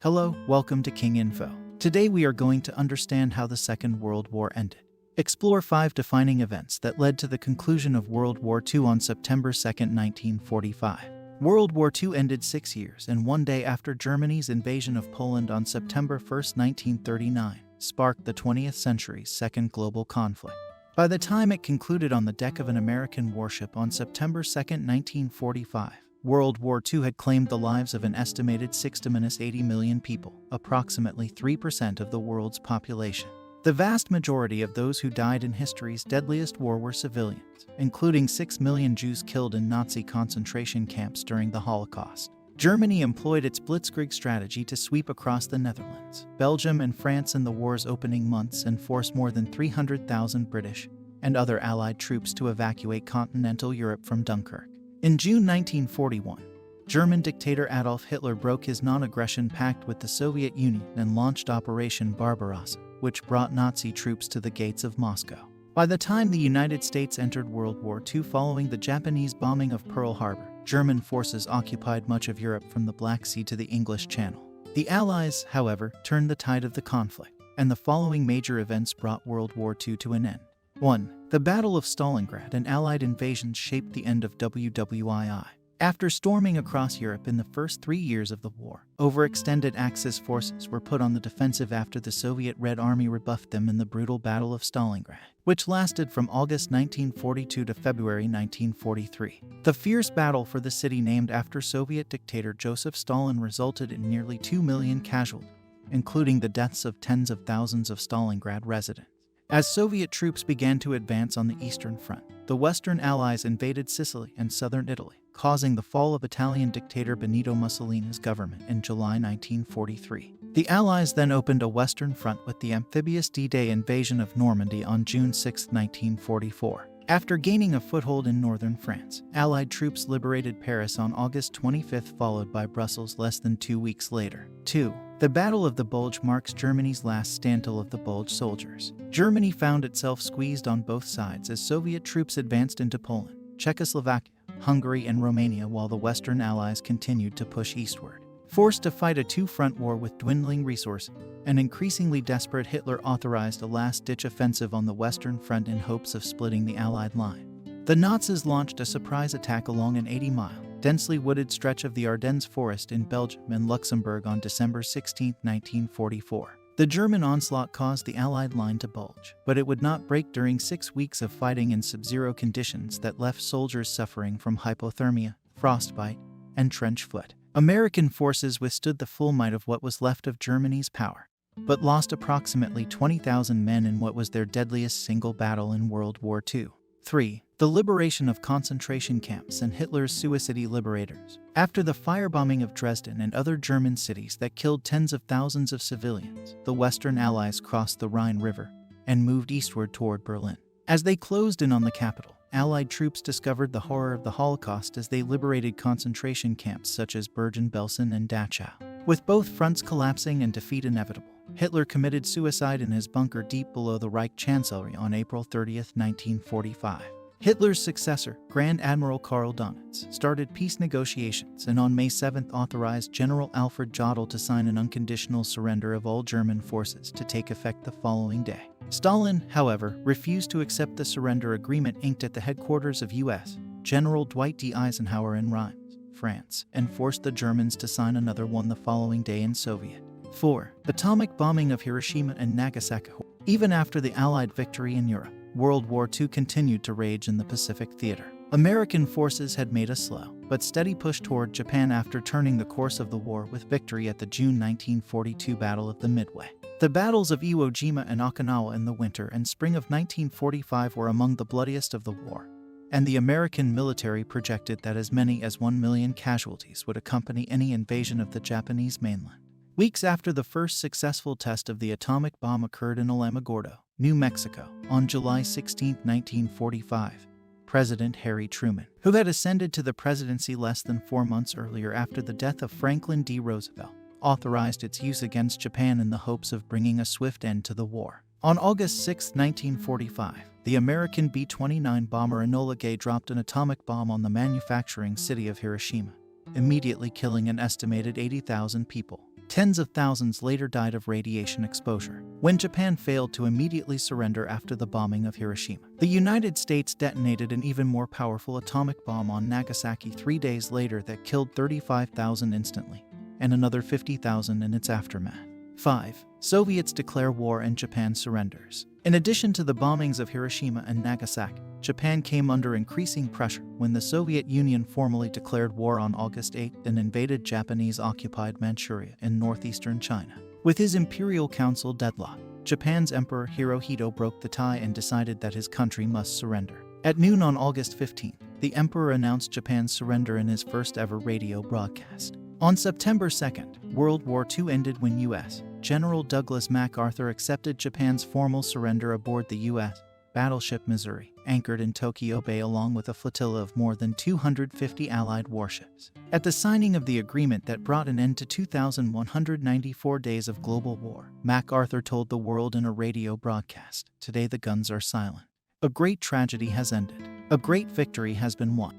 Hello, welcome to King Info. Today we are going to understand how the Second World War ended. Explore 5 defining events that led to the conclusion of World War II on September 2, 1945. World War II ended 6 years and 1 day after Germany's invasion of Poland on September 1, 1939, sparked the 20th century's second global conflict. By the time it concluded on the deck of an American warship on September 2, 1945, World War II had claimed the lives of an estimated 60 million people, approximately 3% of the world's population. The vast majority of those who died in history's deadliest war were civilians, including 6 million Jews killed in Nazi concentration camps during the Holocaust. Germany employed its blitzkrieg strategy to sweep across the Netherlands, Belgium, and France in the war's opening months and force more than 300,000 British and other Allied troops to evacuate continental Europe from Dunkirk. In June 1941, German dictator Adolf Hitler broke his non-aggression pact with the Soviet Union and launched Operation Barbarossa, which brought Nazi troops to the gates of Moscow. By the time the United States entered World War II following the Japanese bombing of Pearl Harbor, German forces occupied much of Europe from the Black Sea to the English Channel. The Allies, however, turned the tide of the conflict, and the following major events brought World War II to an end. 1. The Battle of Stalingrad and Allied invasions shaped the end of wwII. After storming across Europe in the first 3 years of the war, overextended Axis forces were put on the defensive after the Soviet Red Army rebuffed them in the brutal Battle of Stalingrad, which lasted from August 1942 to February 1943. The fierce battle for the city named after Soviet dictator Joseph Stalin resulted in nearly 2 million casualties, including the deaths of tens of thousands of Stalingrad residents. As Soviet troops began to advance on the Eastern Front, the Western Allies invaded Sicily and southern Italy, causing the fall of Italian dictator Benito Mussolini's government in July 1943. The Allies then opened a Western Front with the amphibious D-Day invasion of Normandy on June 6, 1944. After gaining a foothold in northern France, Allied troops liberated Paris on August 25, followed by Brussels less than 2 weeks later. 2. The Battle of the Bulge marks Germany's last standstill of the Bulge soldiers. Germany found itself squeezed on both sides as Soviet troops advanced into Poland, Czechoslovakia, Hungary, and Romania while the Western Allies continued to push eastward. Forced to fight a two-front war with dwindling resources, an increasingly desperate Hitler authorized a last-ditch offensive on the Western Front in hopes of splitting the Allied line. The Nazis launched a surprise attack along an 80-mile, densely wooded stretch of the Ardennes forest in Belgium and Luxembourg on December 16, 1944. The German onslaught caused the Allied line to bulge, but it would not break during 6 weeks of fighting in sub-zero conditions that left soldiers suffering from hypothermia, frostbite, and trench foot. American forces withstood the full might of what was left of Germany's power, but lost approximately 20,000 men in what was their deadliest single battle in World War II. 3. The liberation of concentration camps and Hitler's suicide liberators. After the firebombing of Dresden and other German cities that killed tens of thousands of civilians, the Western Allies crossed the Rhine River and moved eastward toward Berlin. As they closed in on the capital, Allied troops discovered the horror of the Holocaust as they liberated concentration camps such as Bergen-Belsen and Dachau. With both fronts collapsing and defeat inevitable, Hitler committed suicide in his bunker deep below the Reich Chancellery on April 30, 1945. Hitler's successor, Grand Admiral Karl Donitz, started peace negotiations and on May 7 authorized General Alfred Jodl to sign an unconditional surrender of all German forces to take effect the following day. Stalin, however, refused to accept the surrender agreement inked at the headquarters of U.S. General Dwight D. Eisenhower in Reims, France, and forced the Germans to sign another one the following day in Soviet. 4. Atomic bombing of Hiroshima and Nagasaki. Even after the Allied victory in Europe, World War II continued to rage in the Pacific theater. American forces had made a slow but steady push toward Japan after turning the course of the war with victory at the June 1942 Battle of the Midway. The battles of Iwo Jima and Okinawa in the winter and spring of 1945 were among the bloodiest of the war, and the American military projected that as many as 1 million casualties would accompany any invasion of the Japanese mainland. Weeks after the first successful test of the atomic bomb occurred in Alamogordo, New Mexico, on July 16, 1945, President Harry Truman, who had ascended to the presidency less than 4 months earlier after the death of Franklin D. Roosevelt, authorized its use against Japan in the hopes of bringing a swift end to the war. On August 6, 1945, the American B-29 bomber Enola Gay dropped an atomic bomb on the manufacturing city of Hiroshima, immediately killing an estimated 80,000 people. Tens of thousands later died of radiation exposure when Japan failed to immediately surrender after the bombing of Hiroshima. The United States detonated an even more powerful atomic bomb on Nagasaki 3 days later that killed 35,000 instantly, and another 50,000 in its aftermath. 5. Soviets declare war and Japan surrenders. In addition to the bombings of Hiroshima and Nagasaki, Japan came under increasing pressure when the Soviet Union formally declared war on August 8 and invaded Japanese-occupied Manchuria in northeastern China. With his imperial council deadlocked, Japan's Emperor Hirohito broke the tie and decided that his country must surrender. At noon on August 15, the emperor announced Japan's surrender in his first-ever radio broadcast. On September 2nd, World War II ended when U.S. General Douglas MacArthur accepted Japan's formal surrender aboard the U.S. battleship Missouri, anchored in Tokyo Bay along with a flotilla of more than 250 Allied warships. At the signing of the agreement that brought an end to 2,194 days of global war, MacArthur told the world in a radio broadcast, "Today the guns are silent. A great tragedy has ended. A great victory has been won."